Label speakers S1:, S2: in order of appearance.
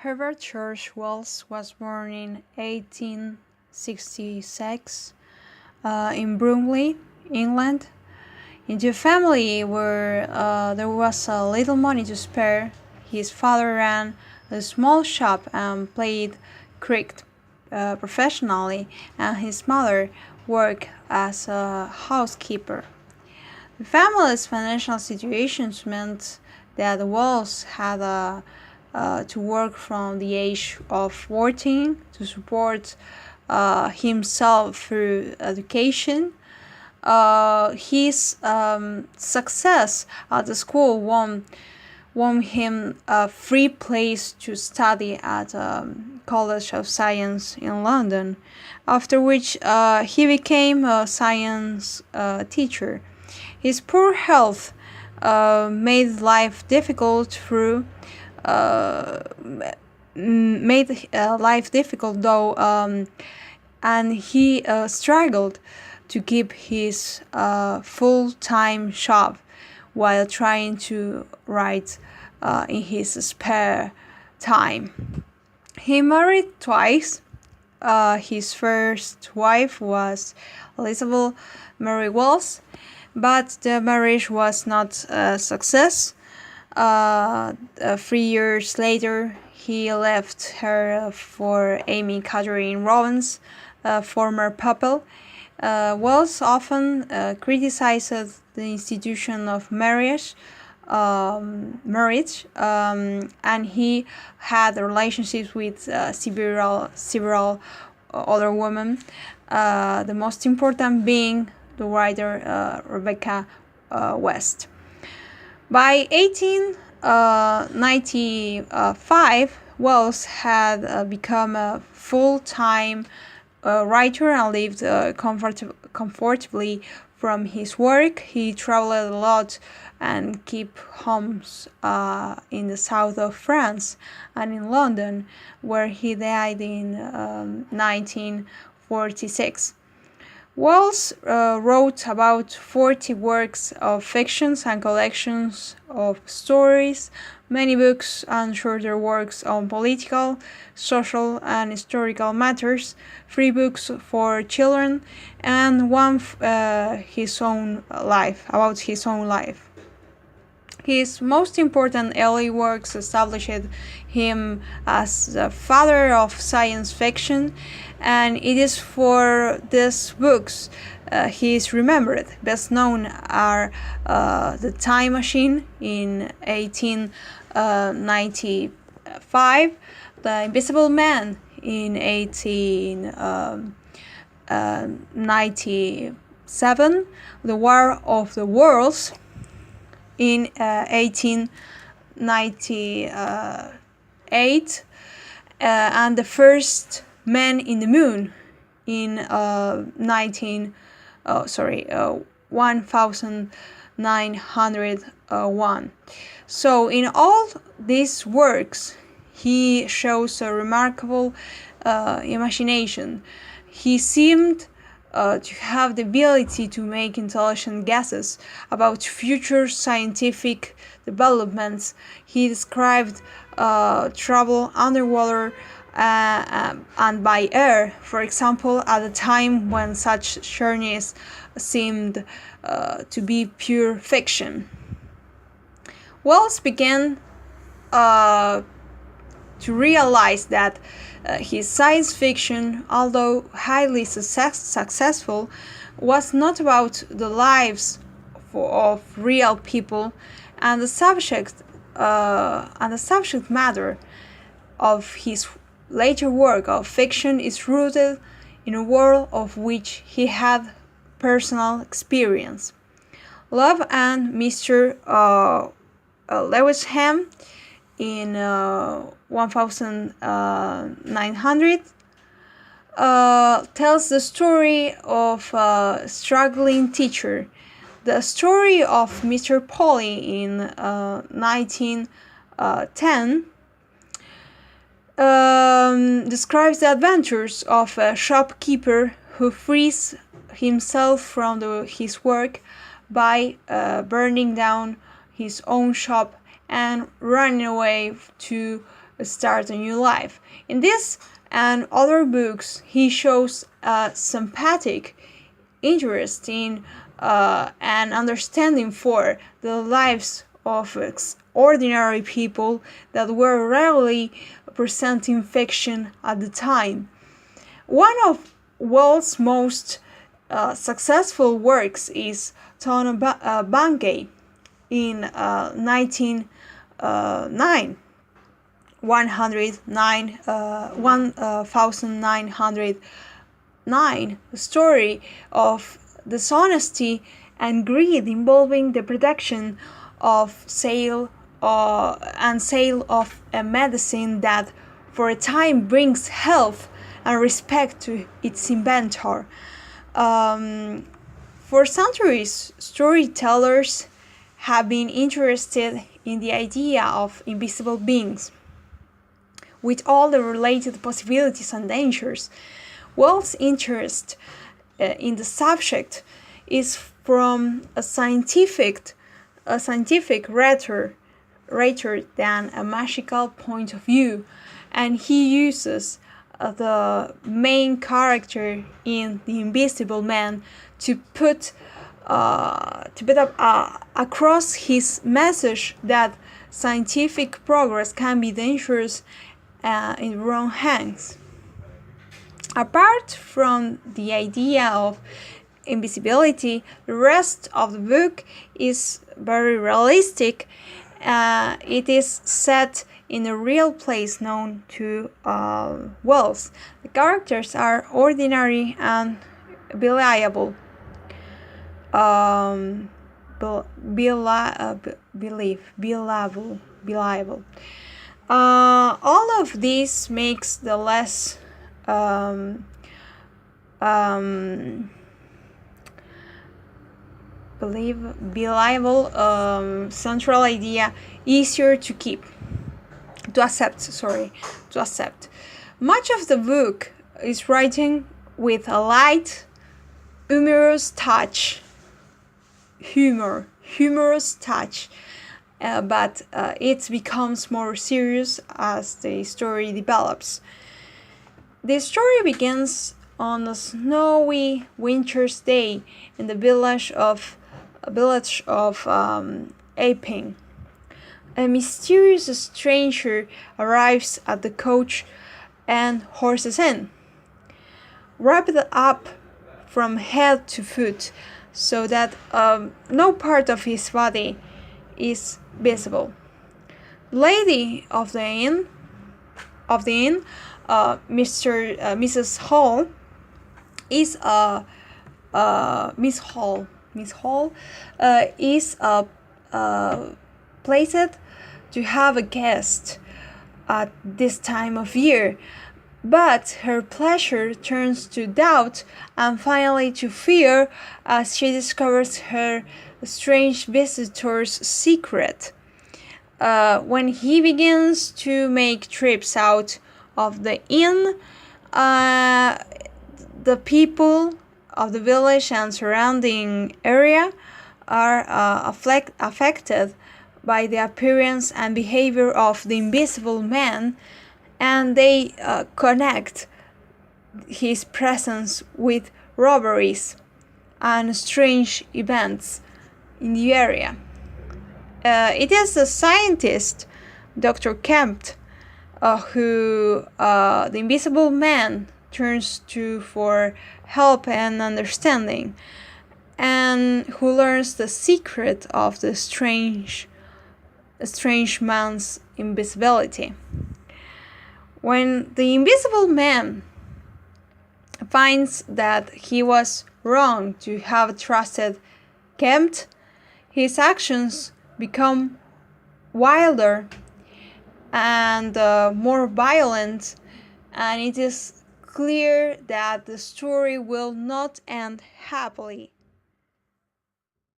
S1: Herbert George Wells was born in 1866 in Bromley, England, into a family where there was a little money to spare. His father ran a small shop and played cricket professionally, and his mother worked as a housekeeper. The family's financial situations meant that Wells had to work from the age of 14 to support himself through education. His success at the school won him a free place to study at College of Science in London, after which he became a science teacher. His poor health made life difficult though, and he struggled to keep his full-time job while trying to write in his spare time. He married twice. His first wife was Elizabeth Mary Wells, but the marriage was not a success. 3 years later, he left her for Amy Catherine Robbins, a former pupil. Wells often criticized the institution of marriage, and he had relationships with several other women, the most important being the writer Rebecca West. By 1895, Wells had become a full-time writer and lived comfortably from his work. He traveled a lot and kept homes in the south of France and in London, where he died in 1946. Wells wrote about 40 works of fiction and collections of stories, many books and shorter works on political, social, and historical matters, 3 books for children, and one about his own life. His most important early works established him as the father of science fiction, and it is for these books he is remembered. Best known are The Time Machine in 1895, The Invisible Man in 1897, The War of the Worlds in 1898, and The First Man in the Moon in 1901. So in all these works, he shows a remarkable imagination. He seemed to have the ability to make intelligent guesses about future scientific developments. He described travel underwater and by air, for example, at a time when such journeys seemed to be pure fiction. Wells began to realize that his science fiction, although highly successful, was not about the lives of real people, and the subject matter of his later work of fiction is rooted in a world of which he had personal experience. Love and Mr. Lewisham in 1900 tells the story of a struggling teacher. The story of Mr. Polly in 1910 describes the adventures of a shopkeeper who frees himself from his work by burning down his own shop and running away to start a new life. In this and other books, he shows a sympathetic interest in and understanding for the lives of ordinary people that were rarely present in fiction at the time. One of Wells' most successful works is Tono Bungay in 1909. 1909, a story of dishonesty and greed involving the production of sale of a medicine that for a time brings health and respect to its inventor. For centuries, storytellers have been interested in the idea of invisible beings, with all the related possibilities and dangers. Wells' interest in the subject is from a scientific rather than a magical point of view, and he uses the main character in The Invisible Man to put across his message that scientific progress can be dangerous in wrong hands. Apart from the idea of invisibility, the rest of the book is very realistic. It is set in a real place known to Wells. The characters are ordinary and believable. Believable. All of this makes the less believable central idea easier to accept. Much of the book is written with a light, humorous touch, but it becomes more serious as the story develops. The story begins on a snowy winter's day in the village of Epping. A mysterious stranger arrives at the Coach and Horses Inn, wrapped up from head to foot, so that no part of his body is visible. The lady of the inn, Mrs. Hall, is Miss Hall is placed to have a guest at this time of year, but her pleasure turns to doubt and finally to fear as she discovers her strange visitor's secret. When he begins to make trips out of the inn, the people of the village and surrounding area are affected by the appearance and behavior of the Invisible Man, and they connect his presence with robberies and strange events in the area. It is a scientist, Dr. Kemp, who the Invisible Man turns to for help and understanding, and who learns the secret of the strange man's invisibility. When the Invisible Man finds that he was wrong to have trusted Kemp, his actions become wilder and more violent, and it is clear that the story will not end happily.